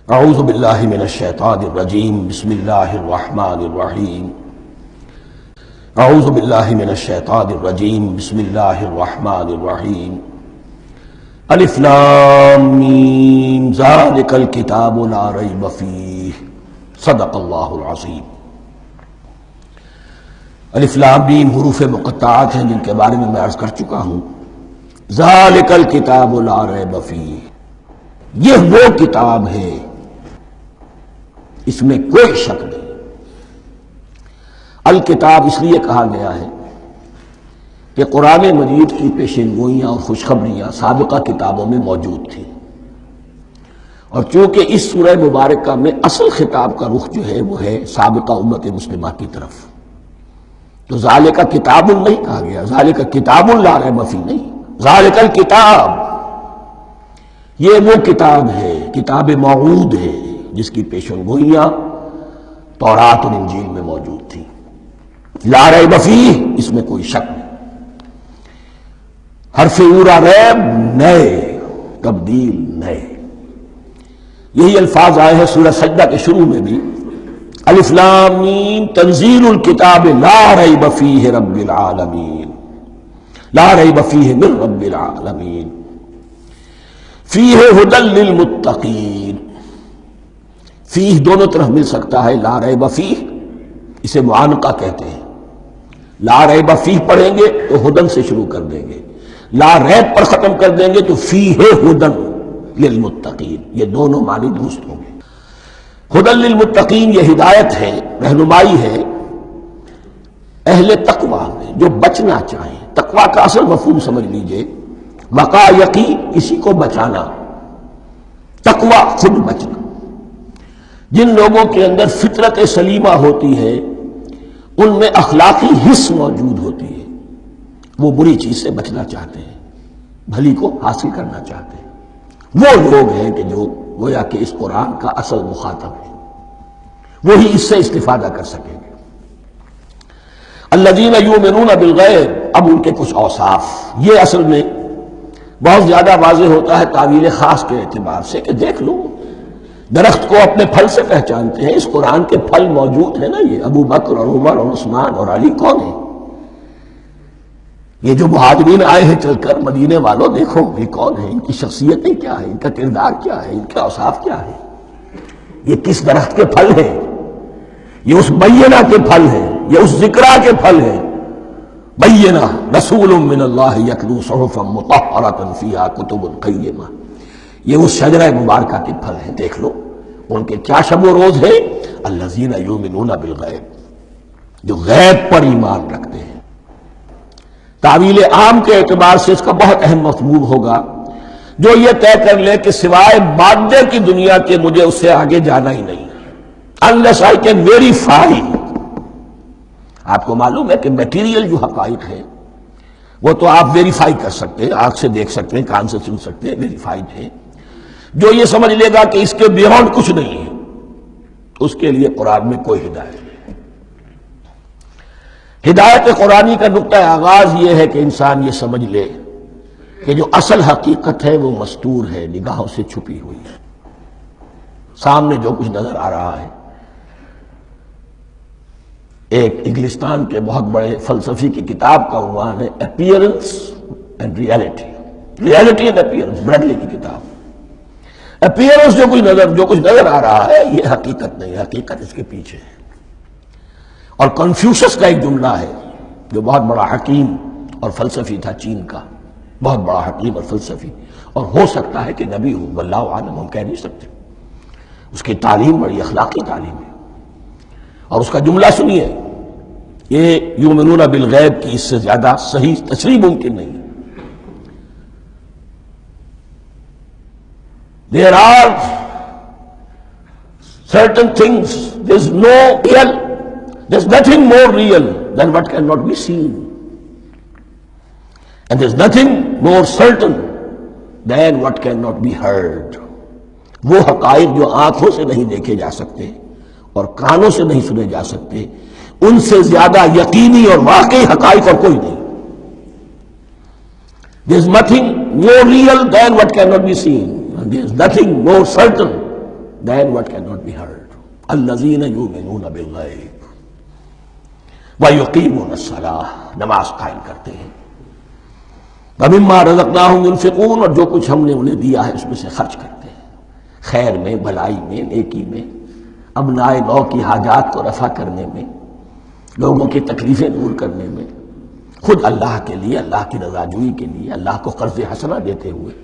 اعوذ باللہ من الشیطان الرجیم بسم اللہ الرحمن الرحیم اعوذ باللہ من الشیطان الرجیم بسم اللہ الرحمن الرحیم الف لام میم ذالک الکتاب لا ریب فیہ صدق اللہ العظیم۔ الف لام میم حروف مقطعات ہیں جن کے بارے میں عرض کر چکا ہوں۔ ذالک الکتاب لا ریب فیہ، یہ وہ کتاب ہے اس میں کوئی شک نہیں۔ الکتاب اس لیے کہا گیا ہے کہ قرآن مجید کی پیشین گوئیاں اور خوشخبریاں سابقہ کتابوں میں موجود تھیں، اور چونکہ اس سورہ مبارکہ میں اصل خطاب کا رخ جو ہے وہ ہے سابقہ امت مسلمہ کی طرف، تو ذالک کتاب نہیں کہا گیا، ذالک کتاب لا ریب فیہ نہیں، ذالک الکتاب یہ وہ کتاب ہے، کتاب موعود ہے جس کی پیشن گوئیاں تورات اور انجیل میں موجود تھیں۔ لا ریب فیہ اس میں کوئی شک نہیں، حرف اورا ریب نئے، تبدیل نئے، یہی الفاظ آئے ہیں سورہ سجدہ کے شروع میں بھی، الف لام میم تنزیل الکتاب لا ریب فیہ رب العالمین، لا ریب فیہ من رب العالمین، فیہ ھدی للمتقین۔ فیہ دونوں طرف مل سکتا ہے، لا ریب فیہ اسے معانقہ کہتے ہیں، لا ریب فیہ پڑھیں گے تو ھدی سے شروع کر دیں گے، لا ریب پر ختم کر دیں گے تو فیہ ھدی للمتقین، یہ دونوں معنی درست ہوں گے۔ ھدی للمتقین یہ ہدایت ہے، رہنمائی ہے اہل تقویٰ میں جو بچنا چاہیں۔ تقویٰ کا اصل مفہوم سمجھ لیجئے، وقاء یقین کسی کو بچانا، تقویٰ خود بچنا۔ جن لوگوں کے اندر فطرت سلیمہ ہوتی ہے ان میں اخلاقی حس موجود ہوتی ہے، وہ بری چیز سے بچنا چاہتے ہیں، بھلی کو حاصل کرنا چاہتے ہیں، وہ لوگ ہیں کہ جو گویا کہ اس قرآن کا اصل مخاطب ہے، وہی اس سے استفادہ کر سکیں گے۔ الذین یؤمنون بالغیب، اب ان کے کچھ اوصاف، یہ اصل میں بہت زیادہ واضح ہوتا ہے تعویل خاص کے اعتبار سے کہ دیکھ لو درخت کو اپنے پھل سے پہچانتے ہیں، اس قرآن کے پھل موجود ہیں نا، یہ ابو بکر اور عمر اور عثمان اور علی کون ہیں؟ یہ جو مہاجرین آئے ہیں چل کر، مدینے والوں دیکھو یہ کون ہیں، ان کی شخصیتیں کیا ہیں، ان کا کردار کیا ہے، ان کے اوصاف کیا ہے، یہ کس درخت کے پھل ہیں، یہ اس بینہ کے پھل ہیں، یہ اس ذکرہ کے پھل ہیں۔ بینہ رسول من اللہ یتلو صحفا مطہرۃ فیہا کتب قیمہ، یہ اس شجرہ مبارکہ کے پھل ہیں، دیکھ لو ان کے کیا شب و روز ہے۔ الذین یؤمنون بالغیب، جو غیب پر ایمان رکھتے ہیں۔ تعویل عام کے اعتبار سے اس کا بہت اہم مفہوم ہوگا، جو یہ طے کر لے کہ سوائے مادے کی دنیا کے مجھے اس سے آگے جانا ہی نہیں، unless I can verify۔ آپ کو معلوم ہے کہ میٹیریل جو حقائق ہیں وہ تو آپ ویریفائی کر سکتے ہیں، آنکھ سے دیکھ سکتے ہیں، کان سے سن سکتے ہیں، ویریفائڈ ہے۔ جو یہ سمجھ لے گا کہ اس کے بیونڈ کچھ نہیں ہے، اس کے لیے قرآن میں کوئی ہدایت نہیں۔ ہدایت قرآنی کا نقطہ آغاز یہ ہے کہ انسان یہ سمجھ لے کہ جو اصل حقیقت ہے وہ مستور ہے، نگاہوں سے چھپی ہوئی ہے، سامنے جو کچھ نظر آ رہا ہے۔ ایک انگلستان کے بہت بڑے فلسفی کی کتاب کا عنوان ہے appearance and reality, reality and appearance, Bradley کی کتاب۔ اپیئرنس جو کچھ نظر آ رہا ہے یہ حقیقت نہیں، حقیقت اس کے پیچھے ہے۔ اور کنفیوشس کا ایک جملہ ہے جو بہت بڑا حکیم اور فلسفی تھا، چین کا بہت بڑا حکیم اور فلسفی، اور ہو سکتا ہے کہ نبی ہو، واللہ عالم، ہم کہہ نہیں سکتے۔ اس کی تعلیم بڑی اخلاقی تعلیم ہے، اور اس کا جملہ سنیے، یہ یؤمنون بالغیب کی اس سے زیادہ صحیح تشریح ممکن نہیں۔ There are certain things, there's nothing more real than what cannot be seen, and there's nothing more certain than what cannot be heard۔ وہ حقائق جو آنکھوں سے نہیں دیکھے جا سکتے اور کانوں سے نہیں سنے جا سکتے، ان سے زیادہ یقینی اور واقعی حقائق اور کوئی نہیں۔ There's nothing more real than what cannot be seen, and there's nothing more certain than what cannot be heard. الذین یؤمنون بالغیب ویقیمون الصلاۃ، نماز قائم کرتے ہیں، ومما رزقناہم ينفقون، اور جو کچھ ہم نے انہیں دیا ہے اس میں سے خرچ کرتے ہیں، خیر میں، بھلائی میں، نیکی میں، ابنائے نو کی حاجات کو رفع کرنے میں، لوگوں کی تکلیفیں دور کرنے میں، خود اللہ کے لیے، اللہ کی رضا جوئی کے لیے، اللہ کو قرض حسنہ دیتے ہوئے